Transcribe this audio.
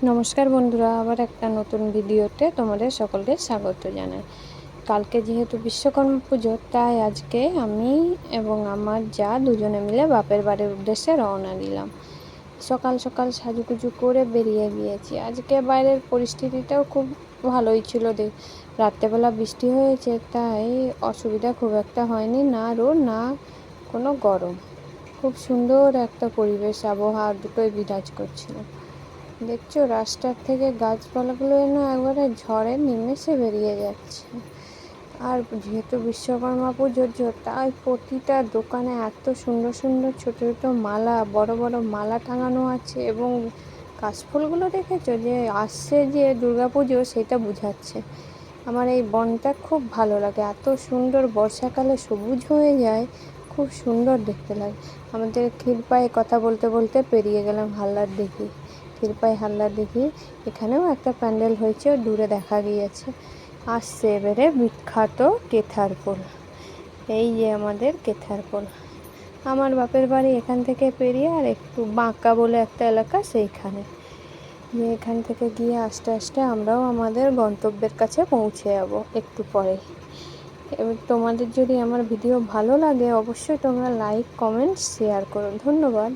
নমস্কার বন্ধুরা, আবার একটা নতুন ভিডিওতে তোমাদের সকলকে স্বাগত জানাই। কালকে যেহেতু বিশ্বকর্মা পুজো, তাই আজকে আমি এবং আমার যা দুজনে মিলে বাপের বাড়ির উদ্দেশ্যে রওনা দিলাম। সকাল সকাল সাজুগুজু করে বেরিয়ে গিয়েছি। আজকে বাইরের পরিস্থিতিটাও খুব ভালোই ছিল, রাত্রেবেলা বৃষ্টি হয়েছে, তাই অসুবিধা খুব একটা হয়নি, না রোদ না কোনো গরম। খুব সুন্দর একটা পরিবেশ, আবহাওয়া দুটোই বিরাজ করছিল। দেখছো রাস্তার থেকে গাছপালাগুলো একবারে ঝড়ে নিমেষে বেরিয়ে যাচ্ছে। আর যেহেতু বিশ্বকর্মা পুজোর তাই প্রতিটা দোকানে এত সুন্দর সুন্দর ছোট ছোট মালা, বড় বড় মালা টাঙানো আছে, এবং কাশফুলগুলো দেখেছো যে আসছে যে দুর্গাপুজো, সেটা বোঝাচ্ছে। আমার এই বনটা খুব ভালো লাগে, এত সুন্দর বর্ষাকালে সবুজ হয়ে যায়, খুব সুন্দর দেখতে লাগে। আমাদের ক্ষীরপায়ে কথা বলতে বলতে পেরিয়ে গেলাম হালদার দিঘি। ক্ষীরপাই হালদার দিঘি, এখানেও একটা প্যান্ডেল হয়েছে, দূরে দেখা গিয়েছে। আসছে এবারে বিখ্যাত কেথারপোল। এই যে আমাদের কেথারপোল। আমার বাপের বাড়ি এখান থেকে পেরিয়ে আর একটু বাঁকা বলে একটা এলাকা, সেইখানে এখান থেকে গিয়ে আস্তে আস্তে আমরাও আমাদের গন্তব্যের কাছে পৌঁছে যাব একটু পরে। এবার তোমাদের যদি আমার ভিডিও ভালো লাগে, অবশ্যই তোমরা লাইক, কমেন্ট, শেয়ার করো। ধন্যবাদ।